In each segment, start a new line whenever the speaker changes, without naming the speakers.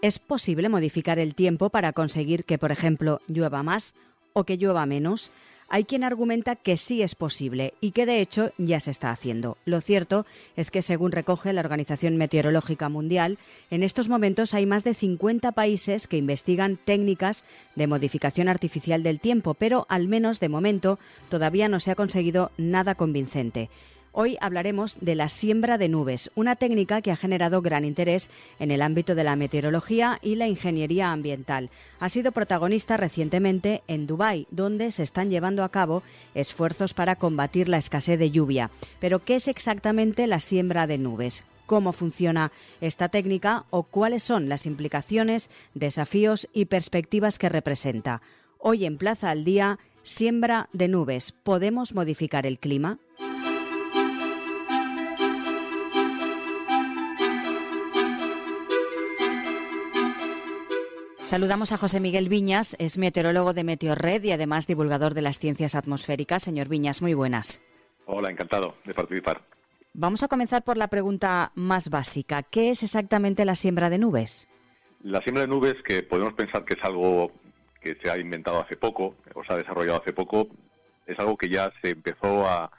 ¿Es posible modificar el tiempo para conseguir que, por ejemplo, llueva más o que llueva menos? Hay quien argumenta que sí es posible y que de hecho ya se está haciendo. Lo cierto es que, según recoge la Organización Meteorológica Mundial, en estos momentos hay más de 50 países que investigan técnicas de modificación artificial del tiempo, pero al menos de momento todavía no se ha conseguido nada convincente. Hoy hablaremos de la siembra de nubes, una técnica que ha generado gran interés en el ámbito de la meteorología y la ingeniería ambiental. Ha sido protagonista recientemente en Dubái, donde se están llevando a cabo esfuerzos para combatir la escasez de lluvia. Pero, ¿qué es exactamente la siembra de nubes? ¿Cómo funciona esta técnica o cuáles son las implicaciones, desafíos y perspectivas que representa? Hoy en Plaza al Día, siembra de nubes. ¿Podemos modificar el clima? Saludamos a José Miguel Viñas, es meteorólogo de Meteorred y además divulgador de las ciencias atmosféricas. Señor Viñas, muy buenas.
Hola, encantado de participar.
Vamos a comenzar por la pregunta más básica. ¿Qué es exactamente la siembra de nubes?
La siembra de nubes, que podemos pensar que es algo que se ha inventado hace poco, o se ha desarrollado hace poco, es algo que ya se empezó a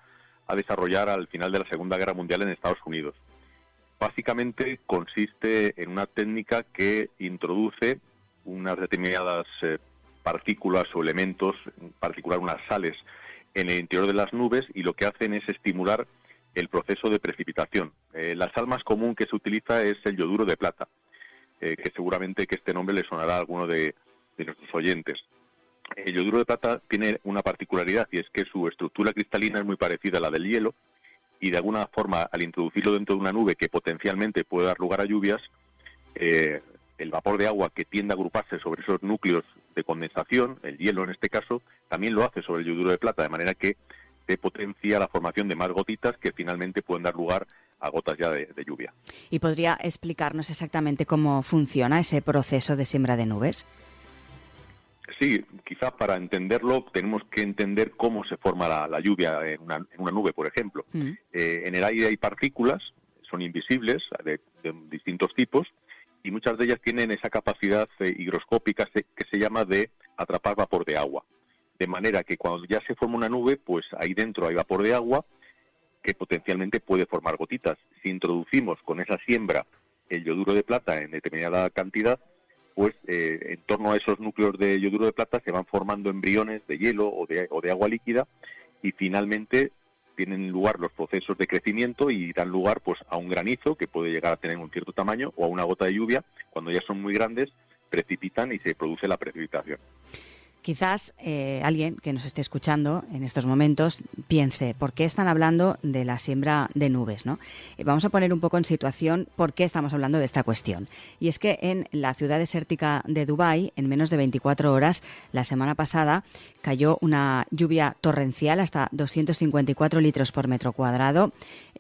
desarrollar al final de la Segunda Guerra Mundial en Estados Unidos. Básicamente consiste en una técnica que introduce unas determinadas partículas o elementos, en particular unas sales, en el interior de las nubes, y lo que hacen es estimular el proceso de precipitación. La sal más común que se utiliza es el yoduro de plata, que seguramente que este nombre le sonará a alguno de nuestros oyentes. El yoduro de plata tiene una particularidad, y es que su estructura cristalina es muy parecida a la del hielo, y de alguna forma, al introducirlo dentro de una nube que potencialmente puede dar lugar a lluvias, el vapor de agua que tiende a agruparse sobre esos núcleos de condensación, el hielo en este caso, también lo hace sobre el yoduro de plata, de manera que se potencia la formación de más gotitas que finalmente pueden dar lugar a gotas ya de lluvia.
¿Y podría explicarnos exactamente cómo funciona ese proceso de siembra de nubes?
Sí, quizás para entenderlo tenemos que entender cómo se forma la lluvia en una nube, por ejemplo. En el aire hay partículas, son invisibles, de distintos tipos, y muchas de ellas tienen esa capacidad higroscópica que se llama de atrapar vapor de agua. De manera que cuando ya se forma una nube, pues ahí dentro hay vapor de agua que potencialmente puede formar gotitas. Si introducimos con esa siembra el yoduro de plata en determinada cantidad, pues en torno a esos núcleos de yoduro de plata se van formando embriones de hielo o de agua líquida, y finalmente tienen lugar los procesos de crecimiento y dan lugar pues a un granizo que puede llegar a tener un cierto tamaño, o a una gota de lluvia. Cuando ya son muy grandes, precipitan y se produce la precipitación.
Quizás alguien que nos esté escuchando en estos momentos piense, ¿por qué están hablando de la siembra de nubes, ¿no? Vamos a poner un poco en situación por qué estamos hablando de esta cuestión. Y es que en la ciudad desértica de Dubái, en menos de 24 horas, la semana pasada, cayó una lluvia torrencial, hasta 254 litros por metro cuadrado.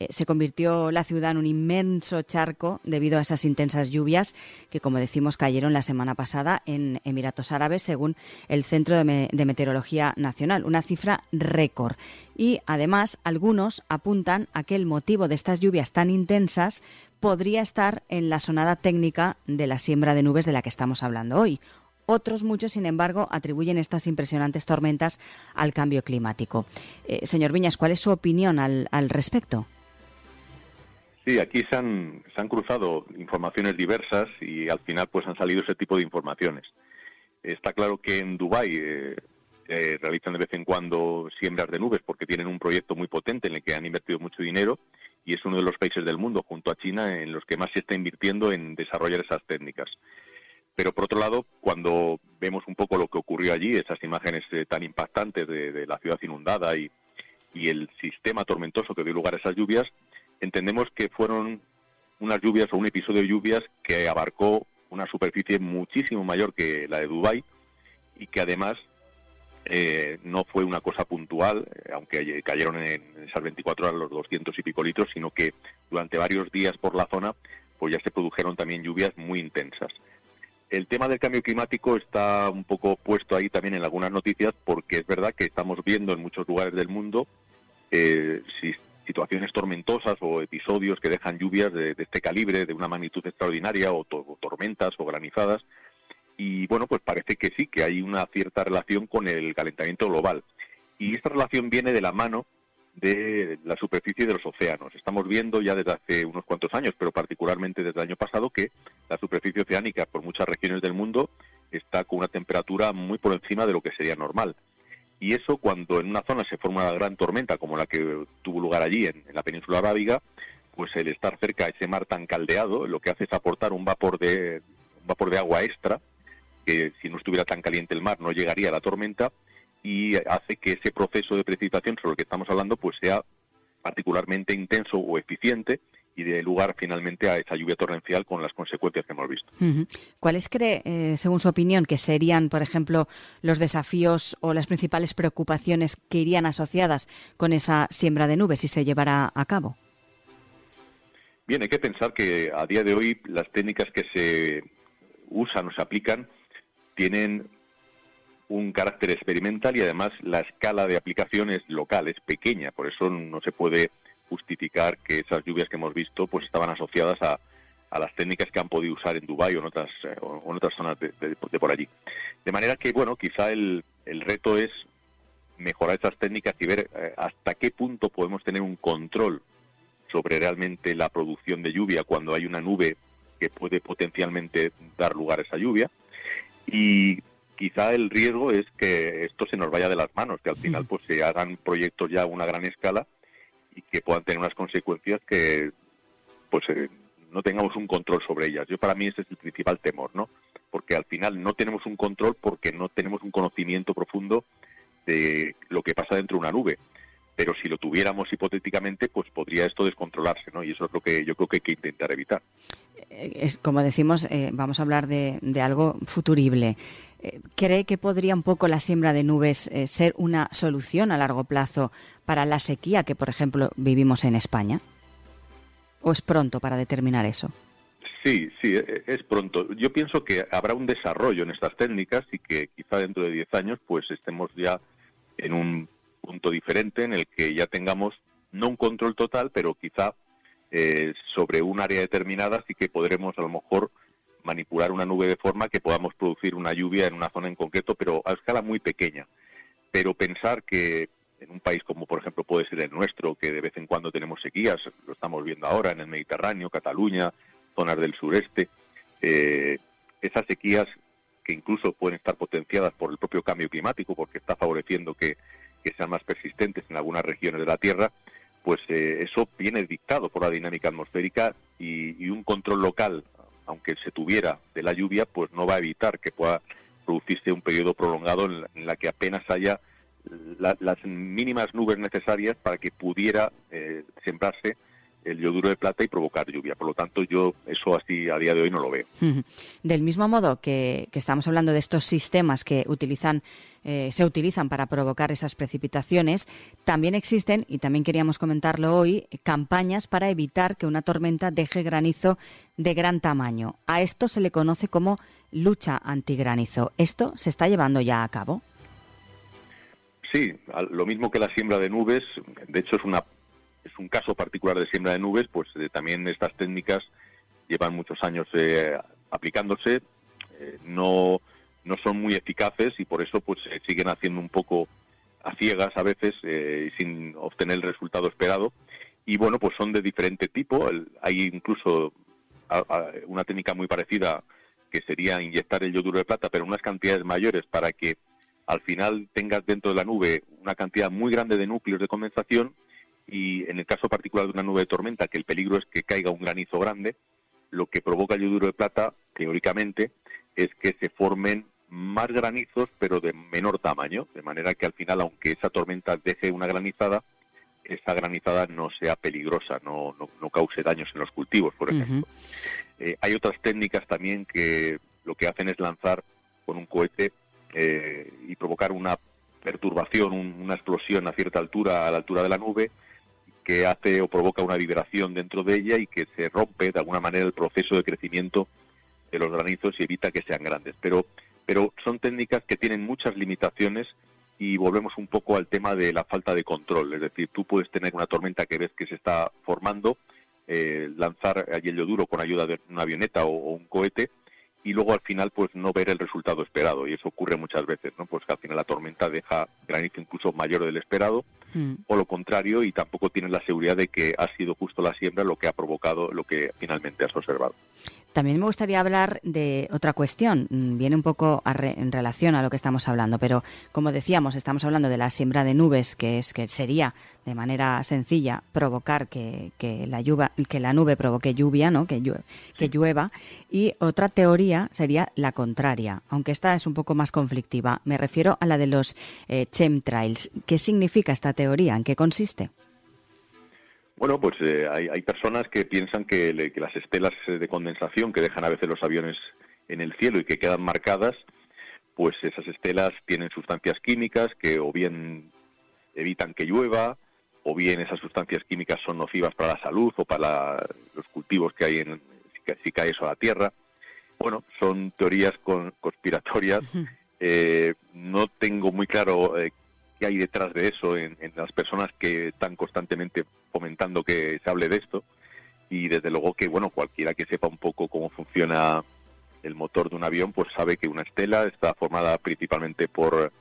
Se convirtió la ciudad en un inmenso charco debido a esas intensas lluvias que, como decimos, cayeron la semana pasada en Emiratos Árabes, según el Centro de Meteorología Nacional, una cifra récord. Y además, algunos apuntan a que el motivo de estas lluvias tan intensas podría estar en la sonada técnica de la siembra de nubes de la que estamos hablando hoy. Otros muchos, sin embargo, atribuyen estas impresionantes tormentas al cambio climático. Señor Viñas, ¿cuál es su opinión al respecto?
Sí, aquí se han cruzado informaciones diversas y al final pues han salido ese tipo de informaciones. Está claro que en Dubái realizan de vez en cuando siembras de nubes porque tienen un proyecto muy potente en el que han invertido mucho dinero, y es uno de los países del mundo, junto a China, en los que más se está invirtiendo en desarrollar esas técnicas. Pero por otro lado, cuando vemos un poco lo que ocurrió allí, esas imágenes tan impactantes de la ciudad inundada y el sistema tormentoso que dio lugar a esas lluvias, entendemos que fueron unas lluvias o un episodio de lluvias que abarcó una superficie muchísimo mayor que la de Dubái, y que además no fue una cosa puntual, aunque cayeron en esas 24 horas los 200 y pico litros, sino que durante varios días por la zona pues ya se produjeron también lluvias muy intensas. El tema del cambio climático está un poco puesto ahí también en algunas noticias, porque es verdad que estamos viendo en muchos lugares del mundo situaciones tormentosas o episodios que dejan lluvias de este calibre, de una magnitud extraordinaria, o tormentas o granizadas. Y bueno, pues parece que sí, que hay una cierta relación con el calentamiento global. Y esta relación viene de la mano de la superficie de los océanos. Estamos viendo ya desde hace unos cuantos años, pero particularmente desde el año pasado, que la superficie oceánica por muchas regiones del mundo está con una temperatura muy por encima de lo que sería normal. Y eso, cuando en una zona se forma una gran tormenta, como la que tuvo lugar allí en la península arábiga, pues el estar cerca a ese mar tan caldeado, lo que hace es aportar un vapor de agua extra, que si no estuviera tan caliente el mar no llegaría a la tormenta, y hace que ese proceso de precipitación sobre el que estamos hablando pues sea particularmente intenso o eficiente, y dé lugar finalmente a esa lluvia torrencial con las consecuencias que hemos visto.
¿Cuáles cree, según su opinión, que serían, por ejemplo, los desafíos o las principales preocupaciones que irían asociadas con esa siembra de nubes si se llevara a cabo?
Bien, hay que pensar que a día de hoy las técnicas que se usan o se aplican tienen un carácter experimental, y además la escala de aplicación es local, es pequeña. Por eso no se puede justificar que esas lluvias que hemos visto pues estaban asociadas a las técnicas que han podido usar en Dubái o en otras zonas de por allí. De manera que, bueno, quizá el reto es mejorar esas técnicas y ver hasta qué punto podemos tener un control sobre realmente la producción de lluvia cuando hay una nube que puede potencialmente dar lugar a esa lluvia. Y quizá el riesgo es que esto se nos vaya de las manos, que al final pues se hagan proyectos ya a una gran escala y que puedan tener unas consecuencias que pues no tengamos un control sobre ellas. Para mí ese es el principal temor, ¿no? Porque al final no tenemos un control porque no tenemos un conocimiento profundo de lo que pasa dentro de una nube. Pero si lo tuviéramos hipotéticamente, pues podría esto descontrolarse, ¿no? Y eso es lo que yo creo que hay que intentar evitar.
Como decimos, vamos a hablar de algo futurible. ¿Cree que podría un poco la siembra de nubes ser una solución a largo plazo para la sequía que, por ejemplo, vivimos en España? ¿O es pronto para determinar eso?
Sí, es pronto. Yo pienso que habrá un desarrollo en estas técnicas y que quizá dentro de 10 años pues estemos ya en un punto diferente en el que ya tengamos no un control total, pero quizá sobre un área determinada sí que podremos a lo mejor manipular una nube de forma que podamos producir una lluvia en una zona en concreto, pero a escala muy pequeña. Pero pensar que en un país como por ejemplo puede ser el nuestro, que de vez en cuando tenemos sequías, lo estamos viendo ahora en el Mediterráneo, Cataluña, zonas del sureste, esas sequías que incluso pueden estar potenciadas por el propio cambio climático, porque está favoreciendo que sean más persistentes en algunas regiones de la Tierra, pues eso viene dictado por la dinámica atmosférica, y un control local, aunque se tuviera, de la lluvia, pues no va a evitar que pueda producirse un periodo prolongado en la que apenas haya las mínimas nubes necesarias para que pudiera sembrarse el yoduro de plata y provocar lluvia. Por lo tanto, yo eso así a día de hoy no lo veo.
Del mismo modo que estamos hablando de estos sistemas que se utilizan para provocar esas precipitaciones, también existen, y también queríamos comentarlo hoy, campañas para evitar que una tormenta deje granizo de gran tamaño. A esto se le conoce como lucha antigranizo. ¿Esto se está llevando ya a cabo?
Sí, lo mismo que la siembra de nubes. De hecho es un caso particular de siembra de nubes, pues también estas técnicas llevan muchos años aplicándose, no son muy eficaces, y por eso pues siguen haciendo un poco a ciegas a veces, sin obtener el resultado esperado. Y bueno, pues son de diferente tipo. Hay incluso una técnica muy parecida, que sería inyectar el yoduro de plata, pero en unas cantidades mayores, para que al final tengas dentro de la nube una cantidad muy grande de núcleos de condensación. Y en el caso particular de una nube de tormenta, que el peligro es que caiga un granizo grande, lo que provoca el yoduro de plata, teóricamente, es que se formen más granizos, pero de menor tamaño, de manera que al final, aunque esa tormenta deje una granizada, esa granizada no sea peligrosa, no cause daños en los cultivos, por ejemplo. Hay otras técnicas también que lo que hacen es lanzar con un cohete y provocar una perturbación, una explosión a cierta altura, a la altura de la nube, que hace o provoca una vibración dentro de ella y que se rompe de alguna manera el proceso de crecimiento de los granizos y evita que sean grandes. Pero son técnicas que tienen muchas limitaciones y volvemos un poco al tema de la falta de control. Es decir, tú puedes tener una tormenta que ves que se está formando, lanzar hielo duro con ayuda de una avioneta o un cohete, y luego al final pues no ver el resultado esperado, y eso ocurre muchas veces, ¿no? Pues que al final la tormenta deja granizo incluso mayor del esperado, o lo contrario, y tampoco tienes la seguridad de que ha sido justo la siembra lo que ha provocado lo que finalmente has observado.
También me gustaría hablar de otra cuestión, viene un poco en relación a lo que estamos hablando, pero como decíamos, estamos hablando de la siembra de nubes, que sería de manera sencilla provocar que la nube provoque lluvia, ¿no? que llueva, y otra teoría sería la contraria, aunque esta es un poco más conflictiva. Me refiero a la de los chemtrails. ¿Qué significa esta teoría? ¿En qué consiste?
Bueno, pues hay personas que piensan que las estelas de condensación que dejan a veces los aviones en el cielo y que quedan marcadas, pues esas estelas tienen sustancias químicas que o bien evitan que llueva, o bien esas sustancias químicas son nocivas para la salud o para los cultivos que hay si cae eso a la Tierra. Bueno, son teorías conspiratorias. No tengo muy claro qué hay detrás de eso en las personas que están constantemente fomentando que se hable de esto, y desde luego que, bueno, cualquiera que sepa un poco cómo funciona el motor de un avión, pues sabe que una estela está formada principalmente por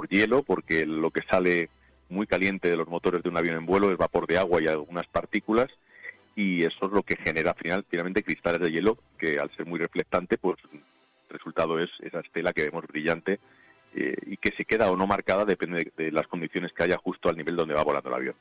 hielo, porque lo que sale muy caliente de los motores de un avión en vuelo es vapor de agua y algunas partículas, y eso es lo que genera finalmente cristales de hielo, que al ser muy reflectante, pues el resultado es esa estela que vemos brillante, y que se queda o no marcada depende de las condiciones que haya justo al nivel donde va volando el avión.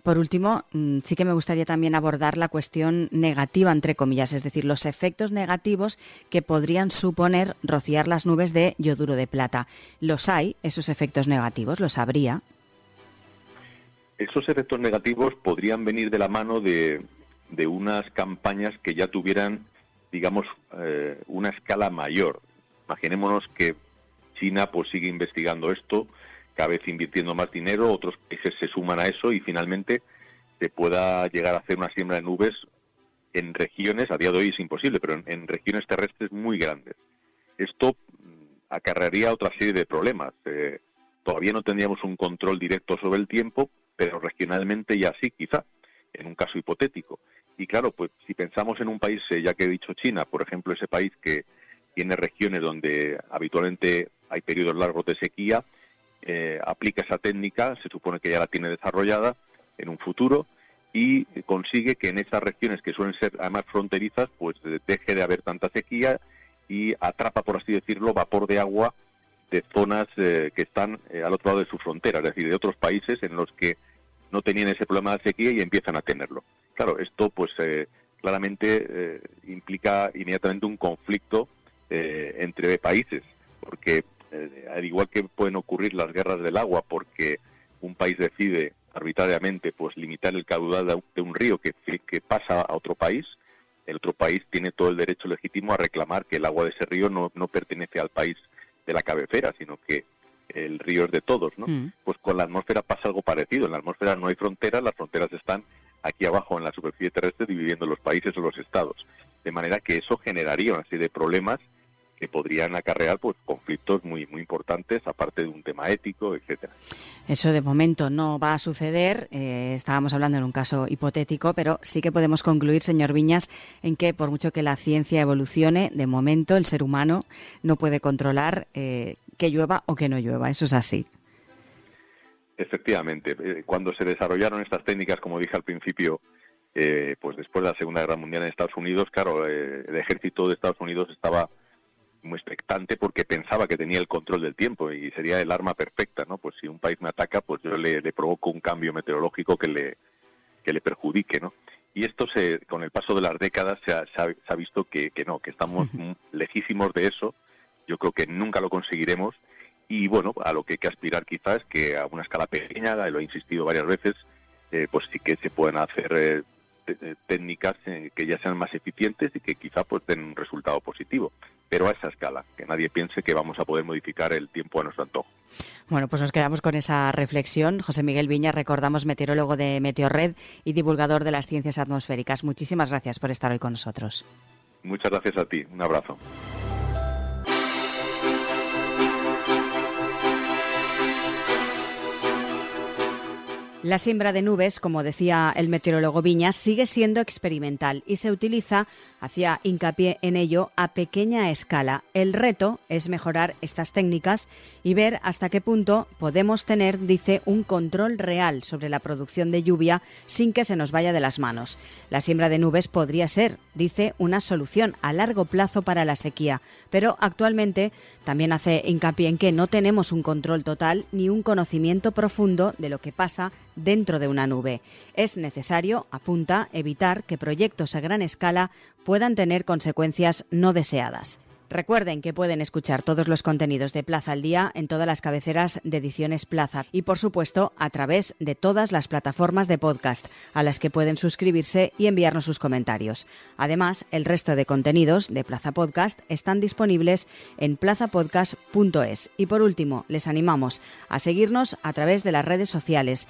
Por último, sí que me gustaría también abordar la cuestión negativa, entre comillas, es decir, los efectos negativos que podrían suponer rociar las nubes de yoduro de plata. ¿Los hay, esos efectos negativos? ¿Los habría?
Esos efectos negativos podrían venir de la mano de unas campañas que ya tuvieran, digamos, una escala mayor. Imaginémonos que China pues sigue investigando esto, cada vez invirtiendo más dinero, otros países se suman a eso y finalmente se pueda llegar a hacer una siembra de nubes en regiones, a día de hoy es imposible, pero en regiones terrestres muy grandes. Esto acarrearía otra serie de problemas. Todavía no tendríamos un control directo sobre el tiempo, pero regionalmente ya sí, quizá, en un caso hipotético. Y claro, pues si pensamos en un país, ya que he dicho China, por ejemplo, ese país que tiene regiones donde habitualmente hay periodos largos de sequía, aplica esa técnica, se supone que ya la tiene desarrollada en un futuro, y consigue que en esas regiones que suelen ser además fronterizas, pues deje de haber tanta sequía y atrapa, por así decirlo, vapor de agua de zonas que están al otro lado de su frontera, es decir, de otros países en los que no tenían ese problema de sequía y empiezan a tenerlo. Claro, esto pues claramente implica inmediatamente un conflicto entre países, porque al igual que pueden ocurrir las guerras del agua porque un país decide arbitrariamente pues limitar el caudal de un río que pasa a otro país, el otro país tiene todo el derecho legítimo a reclamar que el agua de ese río no pertenece al país de la cabecera, sino que el río es de todos, ¿no? Pues con la atmósfera pasa algo parecido. En la atmósfera no hay fronteras, las fronteras están aquí abajo en la superficie terrestre dividiendo los países o los estados. De manera que eso generaría una serie de problemas que podrían acarrear pues conflictos muy muy importantes, aparte de un tema ético, etcétera.
Eso de momento no va a suceder, estábamos hablando en un caso hipotético, pero sí que podemos concluir, señor Viñas, en que por mucho que la ciencia evolucione, de momento el ser humano no puede controlar que llueva o que no llueva, eso es así.
Efectivamente, cuando se desarrollaron estas técnicas, como dije al principio, pues después de la Segunda Guerra Mundial en Estados Unidos, claro, el ejército de Estados Unidos estaba muy expectante porque pensaba que tenía el control del tiempo y sería el arma perfecta, ¿no? Pues si un país me ataca, pues yo le provoco un cambio meteorológico que le perjudique, ¿no? Y esto con el paso de las décadas se ha visto que no, que estamos lejísimos de eso. Yo creo que nunca lo conseguiremos y bueno, a lo que hay que aspirar quizás es que a una escala pequeña, lo he insistido varias veces, pues sí que se pueden hacer técnicas que ya sean más eficientes y que quizá pues den un resultado positivo, pero a esa escala, que nadie piense que vamos a poder modificar el tiempo a nuestro antojo.
Bueno, pues nos quedamos con esa reflexión. José Miguel Viñas, recordamos, meteorólogo de Meteorred y divulgador de las ciencias atmosféricas. Muchísimas gracias por estar hoy con nosotros.
Muchas gracias a ti, un abrazo.
La siembra de nubes, como decía el meteorólogo Viñas, sigue siendo experimental y se utiliza, hacía hincapié en ello, a pequeña escala. El reto es mejorar estas técnicas y ver hasta qué punto podemos tener, dice, un control real sobre la producción de lluvia sin que se nos vaya de las manos. La siembra de nubes podría ser, dice, una solución a largo plazo para la sequía, pero actualmente también hace hincapié en que no tenemos un control total ni un conocimiento profundo de lo que pasa dentro de una nube. Es necesario, apunta, evitar que proyectos a gran escala puedan tener consecuencias no deseadas. Recuerden que pueden escuchar todos los contenidos de Plaza al Día en todas las cabeceras de Ediciones Plaza y, por supuesto, a través de todas las plataformas de podcast a las que pueden suscribirse y enviarnos sus comentarios. Además, el resto de contenidos de Plaza Podcast están disponibles en plazapodcast.es. Y por último, les animamos a seguirnos a través de las redes sociales.